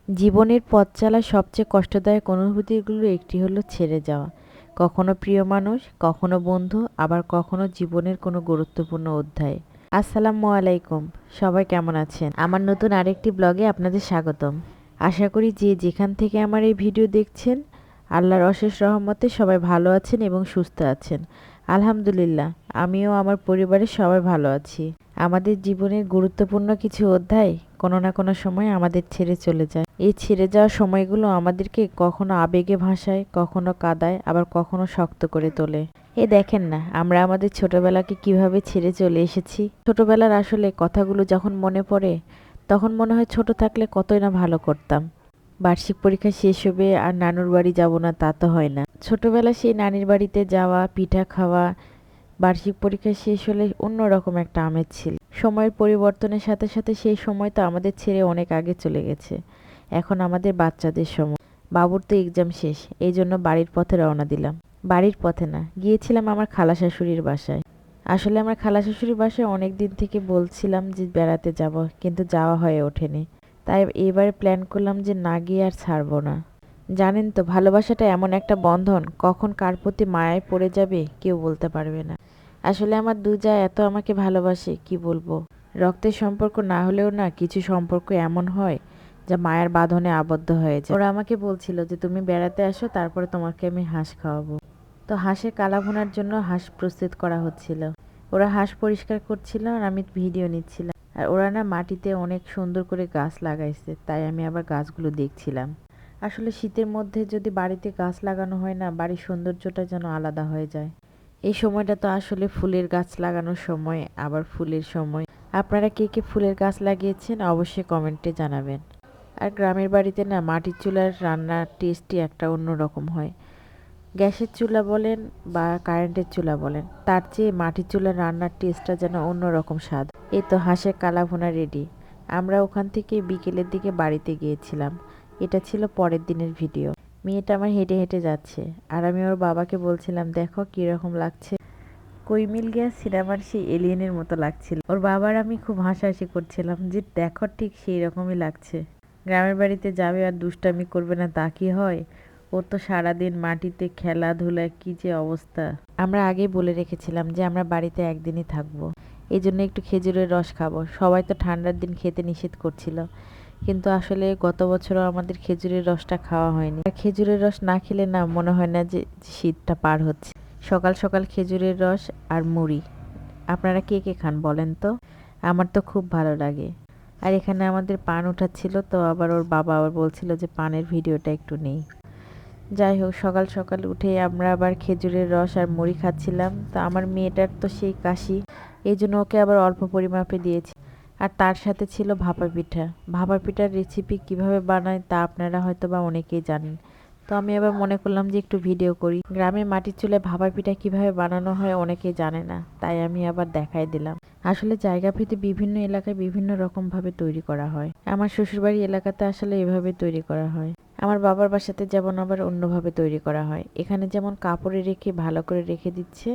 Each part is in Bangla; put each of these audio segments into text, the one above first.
জীবনের পথ চলা সবচেয়ে কষ্টদায়ক অনুভূতিগুলোর একটি হলো ছেড়ে যাওয়া। কখনো প্রিয় মানুষ, কখনো বন্ধু, আবার কখনো জীবনের কোনো গুরুত্বপূর্ণ অধ্যায়। আসসালামু আলাইকুম, সবাই কেমন আছেন? আমার নতুন আরেকটি ব্লগে আপনাদের স্বাগতম। আশা করি যে যেখান থেকে আমার এই ভিডিও দেখছেন, আল্লাহর অশেষ রহমতে সবাই ভালো আছেন এবং সুস্থ আছেন। আলহামদুলিল্লাহ, আমিও আমার পরিবারের সবাই ভালো আছি। আমাদের জীবনের গুরুত্বপূর্ণ কিছু অধ্যায় কোনো না কোনো সময় আমাদের ছেড়ে চলে যায়। এই ছেড়ে যাওয়ার সময়গুলো আমাদেরকে কখনো আবেগে ভাসায়, কখনো কাঁদায়, আবার কখনো শক্ত করে তোলে। দেখেন না, আমরা আমাদের ছোটবেলাকে কিভাবে ছেড়ে চলে এসেছি। ছোটবেলার আসলে কথাগুলো যখন মনে পড়ে, তখন মনে হয় ছোট থাকলে কতই না ভালো করতাম। বার্ষিক পরীক্ষা শেষ হবে আর নানুর বাড়ি যাব না তা তো হয় না। ছোটবেলায় সেই নানির বাড়িতে যাওয়া, পিঠা খাওয়া, বার্ষিক পরীক্ষা শেষ হলে অন্যরকম একটা আমেজ ছিল। সময়ের পরিবর্তনের সাথে সাথে সেই সময় তো আমাদের ছেড়ে অনেক আগে চলে গেছে। এখন আমাদের বাচ্চাদের সময়। বাবুর তো এক্সাম শেষ, এই জন্য বাড়ির পথে রওনা দিলাম। বাড়ির পথে না, গিয়েছিলাম আমার খালা শাশুড়ির বাসায়। আসলে আমার খালা শাশুড়ির বাসায় অনেক দিন থেকে বলছিলাম যে বেড়াতে যাব, কিন্তু যাওয়া হয়ে ওঠেনি। তাই এবারে প্ল্যান করলাম যে না গিয়ে আর ছাড়বো না। জানেন তো, ভালোবাসাটা এমন একটা বন্ধন, কখন কার প্রতি মায়ায় পড়ে যাবে কেউ বলতে পারবে না। আসলে আমার দুজা এত আমাকে ভালোবাসে, কি বলবো। রক্তের সম্পর্ক না হলেও না, কিছু সম্পর্ক এমন হয় যা মায়ার বাঁধনে আবদ্ধ হয়ে যায়। ওরা আমাকে বলছিল যে তুমি বেড়াতে আসো, তারপরে তোমাকে আমি হাঁস খাওয়াবো। তো হাঁসের কালা ভুনার জন্য হাঁস প্রস্তুত করা হচ্ছিল। ওরা হাঁস পরিষ্কার করছিল আর আমি ভিডিও নিচ্ছিলাম। আর ওরা না মাটিতে অনেক সুন্দর করে গাছ লাগাইছে, তাই আমি আবার গাছগুলো দেখছিলাম। আসলে শীতের মধ্যে যদি বাড়িতে গাছ লাগানো হয় না, বাড়ির সৌন্দর্যটা যেন আলাদা হয়ে যায়। এই সময়টা তো আসলে ফুলের গাছ লাগানোর সময়, আবার ফুলের সময়। আপনারা কে কে ফুলের গাছ লাগিয়েছেন অবশ্যই কমেন্টে জানাবেন। আর গ্রামের বাড়িতে না, মাটির চুলার রান্নার টেস্টই একটা অন্যরকম হয়। গ্যাসের চুলা বলেন বা কারেন্টের চুলা বলেন, তার চেয়ে মাটির চুলার রান্নার টেস্টটা যেন অন্যরকম স্বাদ। এই তো হাঁসের কালা ভুনা রেডি। আমরা ওখান থেকে বিকেলের দিকে বাড়িতে গিয়েছিলাম। এটা ছিল পরের দিনের ভিডিও। মেয়েটা আমার হেঁটে হেঁটে যাচ্ছে, আর আমি ওর বাবাকে বলছিলাম, দেখো কিরকম লাগছে। কই মিল গিয়া সিনেমার সেই এলিয়েনের মতো লাগছিল। ওর বাবার আমি খুব হাসাহাসি করছিলাম যে দেখো ঠিক সেই রকমই লাগছে। গ্রামের বাড়িতে যাবে আর দুষ্টামি করবে না তা কি হয়? ও তো সারাদিন মাটিতে খেলাধুলা, কি যে অবস্থা। আমরা আগেই বলে রেখেছিলাম যে আমরা বাড়িতে একদিনই থাকবো, এই জন্য একটু খেজুরের রস খাবো। সবাই তো ঠান্ডার দিন খেতে নিষেধ করছিল, কিন্তু আসলে গত বছরও আমাদের খেজুরের রসটা খাওয়া হয়নি। খেজুরের রস না খেলে না মনে হয় না যে শীতটা পার হচ্ছে। সকাল সকাল খেজুরের রস আর মুড়ি। আপনারা কে কে খান বলেন তো? আমার তো খুব ভালো লাগে। আর এখানে আমাদের পান উঠাচ্ছিল, তো আবার ওর বাবা আবার বলছিল যে পানের ভিডিওটা একটু নেই। যাই হোক, সকাল সকাল উঠে আমরা আবার খেজুরের রস আর মুড়ি খাচ্ছিলাম। তো আমার মেয়েটার তো সেই কাশি, এই জন্য ওকে আবার অল্প পরিমাপে দিয়েছি। আর তার সাথে ছিল ভাপা পিঠা। ভাপা পিঠার রেসিপি কিভাবে বানায় তা আপনারা হয়তো বা অনেকেই জানেন। তো আমি আবার মনে করলাম যে একটু ভিডিও করি। গ্রামে মাটির চুলায় ভাপা পিঠা কিভাবে বানানো হয় অনেকেই জানে না, তাই আমি আবার দেখাই দিলাম। আসলে জায়গা ভেদে বিভিন্ন এলাকায় বিভিন্ন রকম ভাবে তৈরি করা হয়। আমার শ্বশুরবাড়ি এলাকাতে আসলে এভাবে তৈরি করা হয়। আমার বাবার বাসাতে যেমন আবার অন্যভাবে তৈরি করা হয়। এখানে যেমন কাপড়ে রেখে ভালো করে রেখে দিচ্ছে,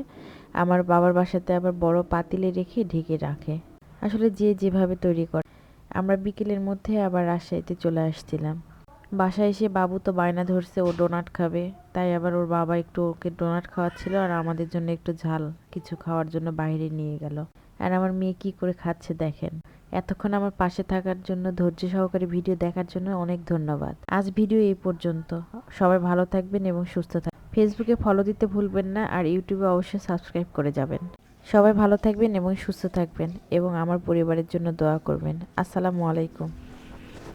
আমার বাবার বাসাতে আবার বড় পাতিলে রেখে ঢেকে রাখে। আসলে যে যেভাবে তৈরি করে। আমরা বিকেলের মধ্যে আবার রাজশাহীতে চলে আসছিলাম। বাসায় এসে বাবু তো বায়না ধরছে ও ডোনাট খাবে, তাই আবার ওর বাবা একটু ওকে ডোনাট খাওয়াচ্ছিল আর আমাদের জন্য একটু ঝাল কিছু খাওয়ার জন্য বাইরে নিয়ে গেল। আর আমার মেয়ে কি করে খাচ্ছে দেখেন। এতক্ষণ আমার পাশে থাকার জন্য, ধৈর্য সহকারে ভিডিও দেখার জন্য অনেক ধন্যবাদ। আজ ভিডিও এই পর্যন্ত। সবাই ভালো থাকবেন এবং সুস্থ থাকবেন। ফেসবুকে ফলো দিতে ভুলবেন না, আর ইউটিউবে অবশ্যই সাবস্ক্রাইব করে যাবেন। সবাই ভালো থাকবেন এবং সুস্থ থাকবেন এবং আমার পরিবারের জন্য দোয়া করবেন। আসসালামু আলাইকুম।